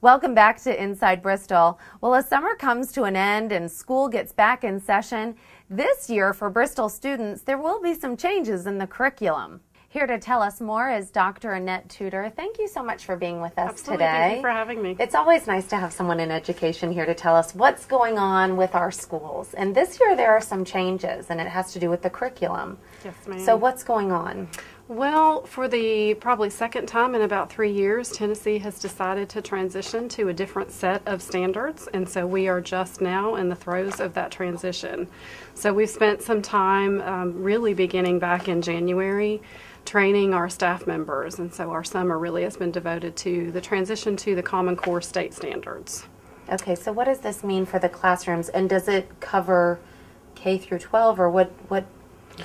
Welcome back to Inside Bristol. Well, as summer comes to an end and school gets back in session, this year for Bristol students, there will be some changes in the curriculum. Here to tell us more is Dr. Annette Tudor. Thank you so much for being with us Absolutely. today. Thank you for having me. It's always nice to have someone in education here to tell us what's going on with our schools. And this year there are some changes, and it has to do with the curriculum. Yes, ma'am. So what's going on? Well, for the probably second time in about 3 years, Tennessee has decided to transition to a different set of standards, and so we are just now in the throes of that transition. So we've spent some time really beginning back in January training our staff members, and so our summer really has been devoted to the transition to the Common Core state standards. Okay, so what does this mean for the classrooms, and does it cover K through 12, or what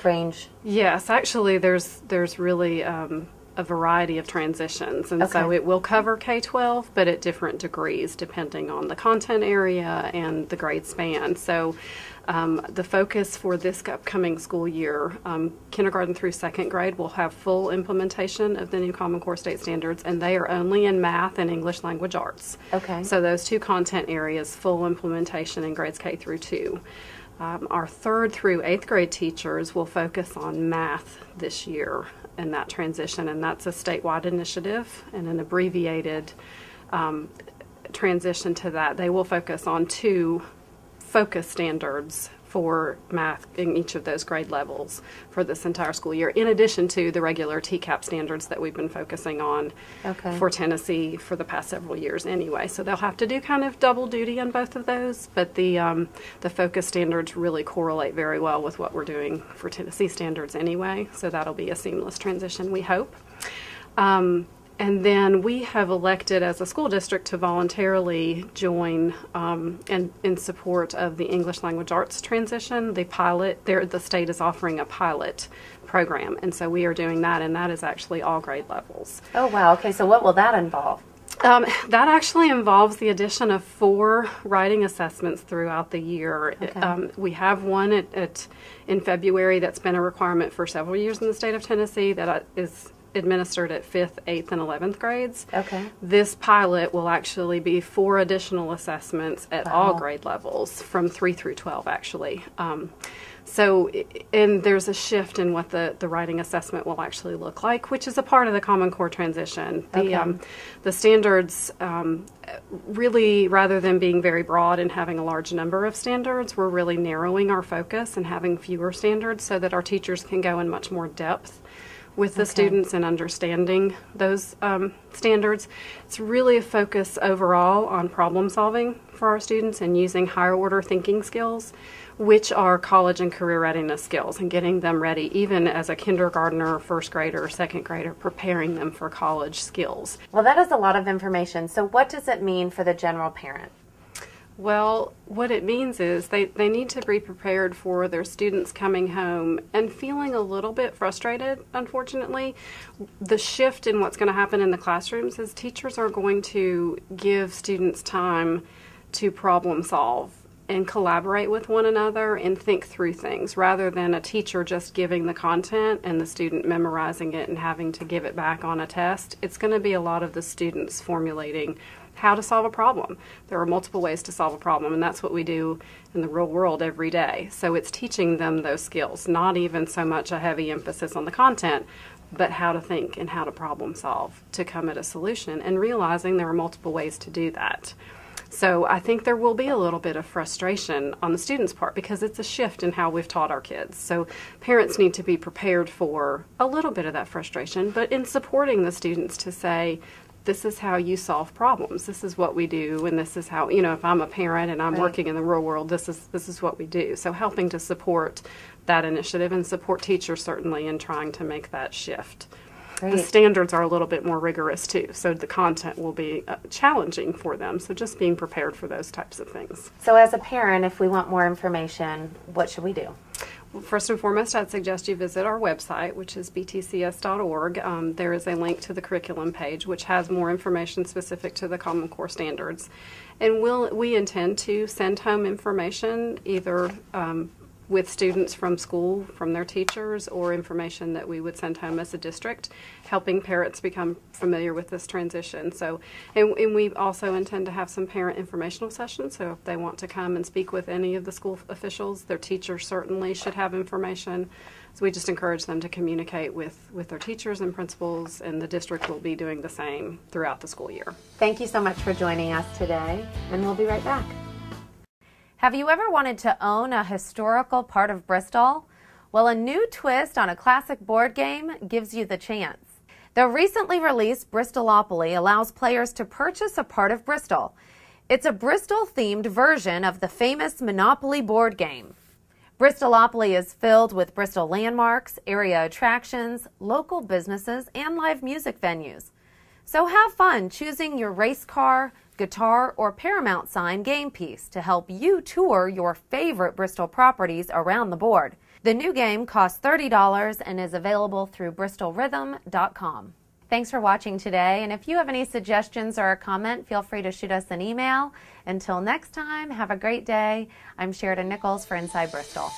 range? Yes, actually there's really a variety of transitions, and so it will cover K-12, but at different degrees depending on the content area and the grade span. So the focus for this upcoming school year, kindergarten through second grade will have full implementation of the new Common Core state standards, and they are only in math and English language arts. Okay. So those two content areas, full implementation in grades K through 2. Our third through eighth grade teachers will focus on math this year in that transition, and that's a statewide initiative and an abbreviated transition to that. They will focus on 2 focus standards for math in each of those grade levels for this entire school year, in addition to the regular TCAP standards that we've been focusing on for Tennessee for the past several years anyway. So they'll have to do kind of double duty on both of those, but the focus standards really correlate very well with what we're doing for Tennessee standards anyway, so that'll be a seamless transition, we hope. And then we have elected as a school district to voluntarily join in support of the English language arts transition. The state is offering a pilot program, and so we are doing that, and that is actually all grade levels. Oh, wow. Okay, so what will that involve? That actually involves the addition of 4 writing assessments throughout the year. Okay. We have one in February that's been a requirement for several years in the state of Tennessee that is administered at 5th, 8th, and 11th grades. Okay. This pilot will actually be 4 additional assessments at all grade levels from 3 through 12 actually. And there's a shift in what the writing assessment will actually look like, which is a part of the Common Core transition. The standards really, rather than being very broad and having a large number of standards, we're really narrowing our focus and having fewer standards so that our teachers can go in much more depth with the students and understanding those standards. It's really a focus overall on problem solving for our students and using higher order thinking skills, which are college and career readiness skills, and getting them ready even as a kindergartner, first grader, or second grader, preparing them for college skills. Well, that is a lot of information. So what does it mean for the general parent? Well, what it means is they need to be prepared for their students coming home and feeling a little bit frustrated, unfortunately. The shift in what's going to happen in the classrooms is teachers are going to give students time to problem solve and collaborate with one another and think through things, rather than a teacher just giving the content and the student memorizing it and having to give it back on a test. It's going to be a lot of the students formulating how to solve a problem. There are multiple ways to solve a problem, and that's what we do in the real world every day. So it's teaching them those skills, not even so much a heavy emphasis on the content, but how to think and how to problem solve to come at a solution, and realizing there are multiple ways to do that. So I think there will be a little bit of frustration on the students' part because it's a shift in how we've taught our kids. So parents need to be prepared for a little bit of that frustration, but in supporting the students to say, this is how you solve problems. This is what we do, and this is how, if I'm a parent and I'm working in the real world, this is what we do. So helping to support that initiative and support teachers certainly in trying to make that shift. Great. The standards are a little bit more rigorous too, so the content will be challenging for them. So just being prepared for those types of things. So as a parent, if we want more information, what should we do? Well, first and foremost, I'd suggest you visit our website, which is btcs.org. There is a link to the curriculum page, which has more information specific to the Common Core standards. And we intend to send home information either with students from school, from their teachers, or information that we would send home as a district, helping parents become familiar with this transition. So, and we also intend to have some parent informational sessions, so if they want to come and speak with any of the school officials, their teachers certainly should have information. So we just encourage them to communicate with their teachers and principals, and the district will be doing the same throughout the school year. Thank you so much for joining us today, and we'll be right back. Have you ever wanted to own a historical part of Bristol? Well, a new twist on a classic board game gives you the chance. The recently released Bristolopoly allows players to purchase a part of Bristol. It's a Bristol-themed version of the famous Monopoly board game. Bristolopoly is filled with Bristol landmarks, area attractions, local businesses, and live music venues. So have fun choosing your race car, guitar, or Paramount sign game piece to help you tour your favorite Bristol properties around the board. The new game costs $30 and is available through bristolrhythm.com. Thanks for watching today, and if you have any suggestions or a comment, feel free to shoot us an email. Until next time, have a great day. I'm Sheridan Nichols for Inside Bristol.